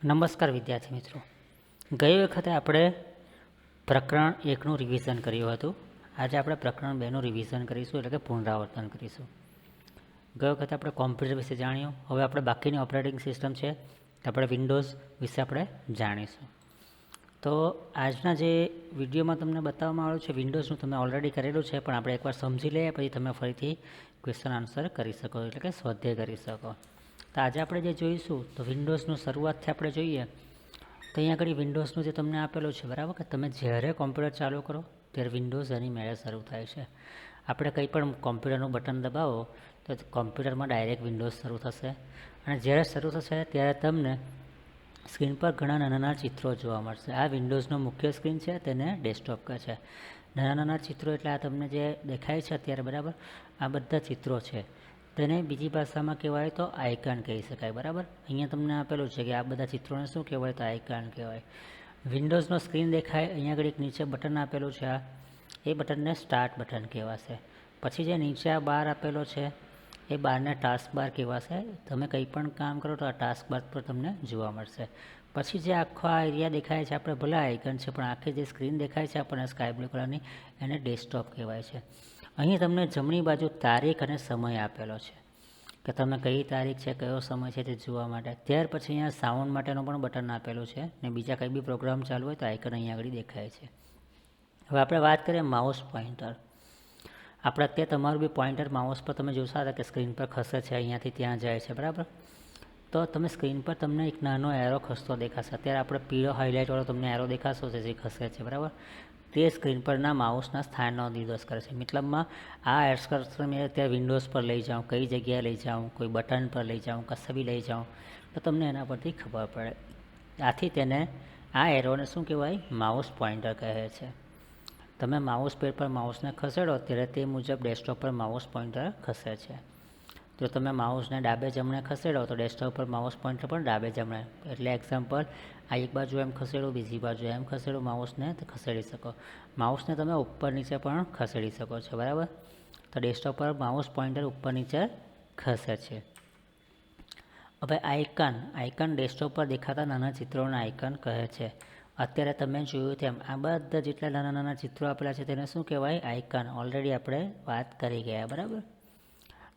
નમસ્કાર વિદ્યાર્થી મિત્રો, ગઈ વખતે આપણે પ્રકરણ 1નું રિવિઝન કર્યું હતું. આજે આપણે પ્રકરણ 2નું રિવિઝન કરીશું, એટલે કે પુનરાવર્તન કરીશું. ગઈ વખતે આપણે કોમ્પ્યુટર વિશે જાણ્યું. હવે આપણે બાકીની ઓપરેટિંગ સિસ્ટમ છે આપણે વિન્ડોઝ વિશે આપણે જાણીશું. તો આજના જે વિડીયોમાં તમને બતાવવામાં આવ્યું છે વિન્ડોઝનું તમે ઓલરેડી કરેલું છે, પણ આપણે એકવાર સમજી લઈએ પછી તમે ફરીથી ક્વેશ્ચન આન્સર કરી શકો, એટલે કે સ્વાધ્યાય કરી શકો. તો આજે આપણે જે જોઈશું તો વિન્ડોઝનું શરૂઆતથી આપણે જોઈએ તો અહીંયા આગળ વિન્ડોઝનું જે તમને આપેલું છે, બરાબર, કે તમે જ્યારે કોમ્પ્યુટર ચાલુ કરો ત્યારે વિન્ડોઝ એની મેળે શરૂ થાય છે. આપણે કંઈ પણ કોમ્પ્યુટરનું બટન દબાવો તો કોમ્પ્યુટરમાં ડાયરેક્ટ વિન્ડોઝ શરૂ થશે, અને જ્યારે શરૂ થશે ત્યારે તમને સ્ક્રીન પર ઘણા નાના ચિત્રો જોવા મળશે. આ વિન્ડોઝનો મુખ્ય સ્ક્રીન છે, તેને ડેસ્કટોપ કહે છે. નાના ચિત્રો એટલે આ તમને જે દેખાય છે અત્યારે, બરાબર, આ બધા ચિત્રો છે. તેને બીજી ભાષામાં કહેવાય તો આઇકન કહી શકાય. બરાબર, અહીંયા તમને આપેલું છે કે આ બધા ચિત્રોને શું કહેવાય તો આઇકન કહેવાય. વિન્ડોઝનો સ્ક્રીન દેખાય, અહીંયા આગળ એક નીચે બટન આપેલું છે, એ બટનને સ્ટાર્ટ બટન કહેવાશે. પછી જે નીચે આ બાર આપેલો છે એ બારને ટાસ્ક બાર કહેવાશે. તમે કંઈ પણ કામ કરો તો આ ટાસ્ક બાર પર તમને જોવા મળશે. પછી જે આખો આ એરિયા દેખાય છે, આપણે ભલે આઇકન છે પણ આખી જે સ્ક્રીન દેખાય છે આપણને સ્કાય બ્લુ કલરની, એને ડેસ્કટોપ કહેવાય છે. અહીં તમને જમણી બાજુ તારીખ અને સમય આપેલો છે કે તમે કઈ તારીખ છે, કયો સમય છે તે જોવા માટે. ત્યાર પછી અહીંયા સાઉન્ડ માટેનું પણ બટન આપેલું છે, ને બીજા કંઈ બી પ્રોગ્રામ ચાલુ હોય તો આઇકન અહીંયા આગળ દેખાય છે. હવે આપણે વાત કરીએ માઉસ પોઇન્ટર. આપણે અત્યારે તમારું બી પોઇન્ટર માઉસ પર તમે જોશો હતા કે સ્ક્રીન પર ખસે છે, અહીંયાથી ત્યાં જાય છે, બરાબર. તો તમે સ્ક્રીન પર તમને એક નાનો એરો ખસતો દેખાશે. અત્યારે આપણે પીળો હાઇલાઇટવાળો તમને એરો દેખાશો છે જે ખસે છે, બરાબર. તે સ્ક્રીન પરના માઉસના સ્થાનનો નિર્દેશ કરે છે. મતલબમાં આ એક્સકર્સર મેં અત્યારે વિન્ડોઝ પર લઈ જાઉં, કઈ જગ્યાએ લઈ જાઉં, કોઈ બટન પર લઈ જાઉં, કશે બી લઈ જાઉં તો તમને એના પરથી ખબર પડે. આથી તેને આ એરોને શું કહેવાય, માઉસ પોઇન્ટર કહે છે. તમે માઉસ પેડ પર માઉસને ખસેડો ત્યારે તે મુજબ ડેસ્કટોપ પર માઉસ પોઇન્ટર ખસે છે. જો તમે માઉસને ડાબે જમણે ખસેડો તો ડેસ્કટોપ પર માઉસ પોઇન્ટર પણ ડાબે જમણે, એટલે એક્ઝામ્પલ આ એક બાજુ એમ ખસેડો, બીજી બાજુ એમ ખસેડો માઉસને તો ખસેડી શકો. માઉસને તમે ઉપર નીચે પણ ખસેડી શકો છો, બરાબર. તો ડેસ્કટોપ પર માઉસ પોઇન્ટર ઉપર નીચે ખસે છે. હવે આઇકન ડેસ્કટોપ પર દેખાતા નાના ચિત્રોના આઇકન કહે છે. અત્યારે તમે જોયું તેમ આ બધા જેટલા નાના ચિત્રો આપેલા છે તેને શું કહેવાય, આઇકન. ઓલરેડી આપણે વાત કરી ગયા, બરાબર.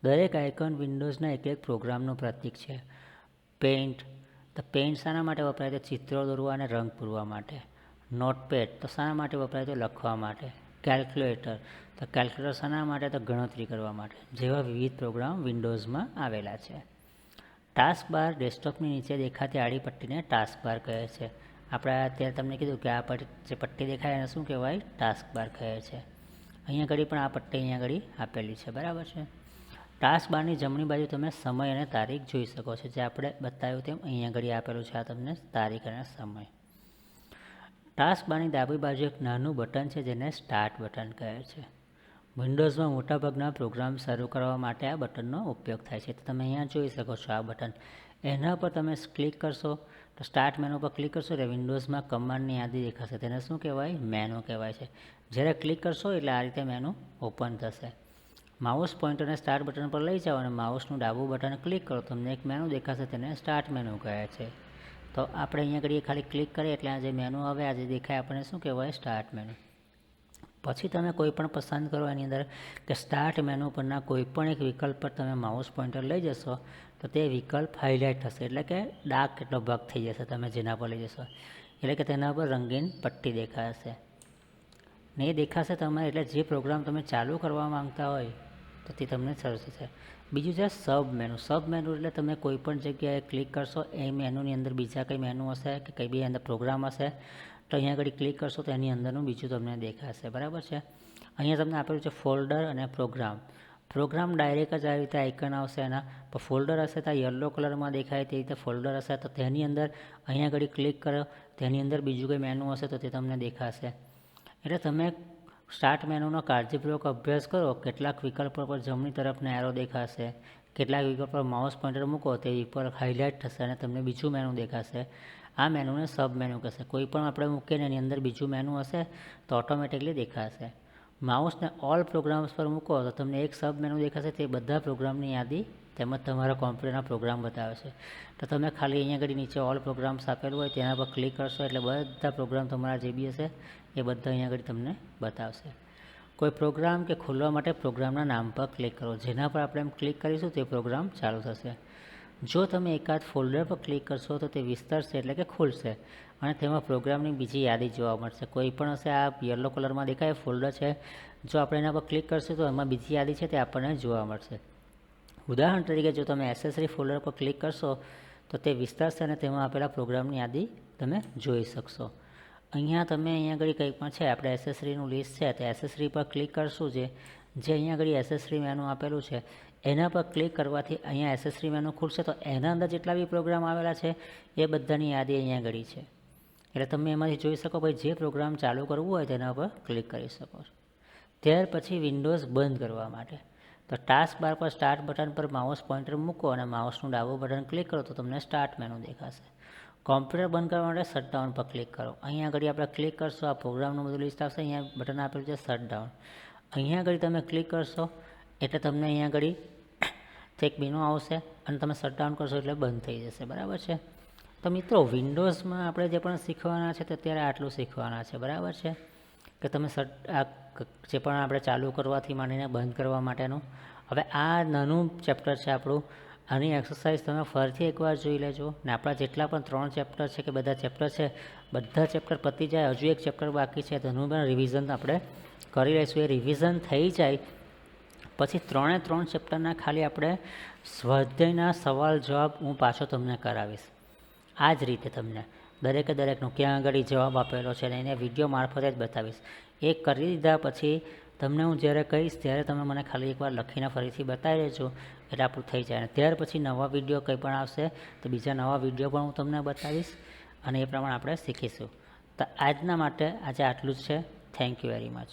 દરેક આઇકન વિન્ડોઝના એક પ્રોગ્રામનું પ્રતીક છે. પેઇન્ટ, તો પેઇન્ટ શાના માટે વપરાય તો ચિત્રો દોરવા અને રંગ પૂરવા માટે. નોટપેડ તો શાના માટે વપરાય તો લખવા માટે. કેલ્ક્યુલેટર, તો કેલ્ક્યુલેટર શાના માટે તો ગણતરી કરવા માટે. જેવા વિવિધ પ્રોગ્રામ વિન્ડોઝમાં આવેલા છે. ટાસ્ક બાર ડેસ્કટોપની નીચે દેખાતી આડી પટ્ટીને ટાસ્ક બાર કહે છે. આપણે અત્યારે તમને કીધું કે આ જે પટ્ટી દેખાય એને શું કહેવાય, ટાસ્ક બાર કહે છે. અહીંયા ઘડી પણ આ પટ્ટી અહીંયા ઘડી આપેલી છે, બરાબર છે. ટાસ્ક બારની જમણી બાજુ તમે સમય અને તારીખ જોઈ શકો છો. જે આપણે બતાવ્યું તેમ અહીંયા ઘડી આપેલું છે, આ તમને તારીખ અને સમય. ટાસ્ક બારની ડાબી બાજુ એક નાનું બટન છે જેને સ્ટાર્ટ બટન કહે છે. વિન્ડોઝમાં મોટાભાગના પ્રોગ્રામ શરૂ કરવા માટે આ બટનનો ઉપયોગ થાય છે. તો તમે અહીંયા જોઈ શકો છો આ બટન. એના પર તમે ક્લિક કરશો તો સ્ટાર્ટ મેનુ પર ક્લિક કરશો એટલે વિન્ડોઝમાં કમાન્ડની યાદી દેખાશે. તેને શું કહેવાય, મેનુ કહેવાય છે. જ્યારે ક્લિક કરશો એટલે આ રીતે મેનુ ઓપન થશે. માઉસ પોઇન્ટરને સ્ટાર્ટ બટન પર લઈ જાઓ અને માઉસનું ડાબું બટન ક્લિક કરો, તમને એક મેનુ દેખાશે, તેને સ્ટાર્ટ મેનુ કહે છે. તો આપણે અહીંયા ઘડીએ ખાલી ક્લિક કરીએ એટલે આ જે મેનુ આવે, આ જે દેખાય આપણને શું કહેવાય, સ્ટાર્ટ મેનુ. પછી તમે કોઈ પણ પસંદ કરો એની અંદર કે સ્ટાર્ટ મેનુ પરના કોઈ પણ એક વિકલ્પ પર તમે માઉસ પોઇન્ટર લઈ જશો તો તે વિકલ્પ હાઇલાઇટ થશે, એટલે કે ડાર્ક કેટલો ભાગ થઈ જશે તમે જેના પર લઈ જશો, એટલે કે તેના પર રંગીન પટ્ટી દેખાશે ને એ દેખાશે તમારે, એટલે જે પ્રોગ્રામ તમે ચાલુ કરવા માંગતા હોય તો તે તમને શરૂ થશે. બીજું છે સબ મેનુ, એટલે તમે કોઈ પણ જગ્યાએ ક્લિક કરશો એ મેનુની અંદર બીજા કંઈ મેનુ હશે કે કંઈ બી અંદર પ્રોગ્રામ હશે તો અહીંયા આગળ ક્લિક કરશો તો એની અંદરનું બીજું તમને દેખાશે, બરાબર છે. અહીંયા તમને આપેલું છે ફોલ્ડર અને પ્રોગ્રામ ડાયરેક્ટ જ આ રીતે આઇકન આવશે એના, પણ ફોલ્ડર હશે તો યલો કલરમાં દેખાય તે રીતે ફોલ્ડર હશે તો તેની અંદર અહીંયા આગળ ક્લિક કરો, તેની અંદર બીજું કંઈ મેનુ હશે તો તે તમને દેખાશે. એટલે તમે સ્ટાર્ટ મેનુનો કાળજીપૂર્વક અભ્યાસ કરો. કેટલાક વિકલ્પો પર જમણી તરફનો એરો દેખાશે, કેટલાક વિકલ્પ પર માઉસ પોઇન્ટર મૂકો તે ઉપર હાઇલાઇટ થશે અને તમને બીજું મેનુ દેખાશે. આ મેનુને સબ મેનુ કહેશે. કોઈ પણ આપણે મૂકીને એની અંદર બીજું મેનુ હશે તો ઓટોમેટિકલી દેખાશે. માઉસને ઓલ પ્રોગ્રામ્સ પર મૂકો તો તમને એક સબ મેનુ દેખાશે, તે બધા પ્રોગ્રામની યાદી તેમજ તમારા કોમ્પ્યુટરના પ્રોગ્રામ બતાવે છે. તો તમે ખાલી અહીંયા આગળ નીચે ઓલ પ્રોગ્રામ્સ આપેલું હોય તેના પર ક્લિક કરશો એટલે બધા પ્રોગ્રામ તમારા જે બી હશે એ બધા અહીંયા આગળ તમને બતાવશે. કોઈ પ્રોગ્રામ કે ખોલવા માટે પ્રોગ્રામના નામ પર ક્લિક કરો. જેના પર આપણે ક્લિક કરીશું તે પ્રોગ્રામ ચાલુ થશે. જો તમે એકાદ ફોલ્ડર પર ક્લિક કરશો તો તે વિસ્તરશે એટલે કે ખુલશે અને તેમાં પ્રોગ્રામની બીજી યાદી જોવા મળશે. કોઈ પણ હશે આ યલો કલરમાં દેખાય ફોલ્ડર છે, જો આપણે એના પર ક્લિક કરશું તો એમાં બીજી યાદી છે તે આપણને જોવા મળશે. ઉદાહરણ તરીકે જો તમે એસેસરી ફોલ્ડર પર ક્લિક કરશો તો તે વિસ્તરશે અને તેમાં આપેલા પ્રોગ્રામની યાદી તમે જોઈ શકશો. અહીંયા આગળ કંઈ પણ છે આપણે એસેસરીનું લિસ્ટ છે તે એસેસરી પર ક્લિક કરશું. જે અહીંયા આગળ એસેસરી મેનુ આપેલું છે એના પર ક્લિક કરવાથી અહીંયા એસેસરી મેનુ ખુલશે. તો એના અંદર જેટલા બી પ્રોગ્રામ આવેલા છે એ બધાની યાદી અહીંયા આગળ છે. એટલે તમે એમાંથી જોઈ શકો ભાઈ જે પ્રોગ્રામ ચાલુ કરવું હોય તેના પર ક્લિક કરી શકો છો. ત્યાર પછી વિન્ડોઝ બંધ કરવા માટે તો ટાસ્ક બાર પર સ્ટાર્ટ બટન પર માઉસ પોઇન્ટર મૂકો અને માઉસનું ડાબું બટન ક્લિક કરો તો તમને સ્ટાર્ટ મેનુ દેખાશે. કોમ્પ્યુટર બંધ કરવા માટે શટડાઉન પર ક્લિક કરો. અહીંયા આગળ આપણે ક્લિક કરશો આ પ્રોગ્રામનું બધું લિસ્ટ આવશે. અહીંયા બટન આપેલું છે શટડાઉન. અહીંયા આગળ તમે ક્લિક કરશો એટલે તમને અહીંયા આગળ એક મેનુ આવશે અને તમે શટડાઉન કરશો એટલે બંધ થઈ જશે. બરાબર છે. તો મિત્રો વિન્ડોઝમાં આપણે જે પણ શીખવાના છે તે અત્યારે આટલું શીખવાના છે. બરાબર છે કે તમે જે પણ આપણે ચાલુ કરવાથી માંડીને બંધ કરવા માટેનું. હવે આ નાનું ચેપ્ટર છે આપણું. આની એક્સરસાઇઝ તમે ફરીથી એકવાર જોઈ લેજો ને આપણા જેટલા પણ 3 ચેપ્ટર છે કે બધા ચેપ્ટર છે બધા ચેપ્ટર પતી જાય. હજુ એક ચેપ્ટર બાકી છે તેનું પણ રિવિઝન આપણે કરી લઈશું. એ રિવિઝન થઈ જાય પછી 3 ચેપ્ટરના ખાલી આપણે સ્વાધ્યાયના સવાલ જવાબ હું પાછો તમને કરાવીશ. આ જ રીતે તમને દરેકનું ક્યાં આગળ જવાબ આપેલો છે અને એને વિડીયો મારફતે જ બતાવીશ. એ કરી દીધા પછી તમને હું જ્યારે કહીશ ત્યારે તમે મને ખાલી એકવાર લખીને ફરીથી બતાવી દેજો એટલે આપણું થઈ જાય. અને ત્યાર પછી નવા વિડીયો કંઈ પણ આવશે તો બીજા નવા વિડીયો પણ હું તમને બતાવીશ અને એ પ્રમાણે આપણે શીખીશું. તો આજના માટે આજે આટલું જ છે. Thank you very much.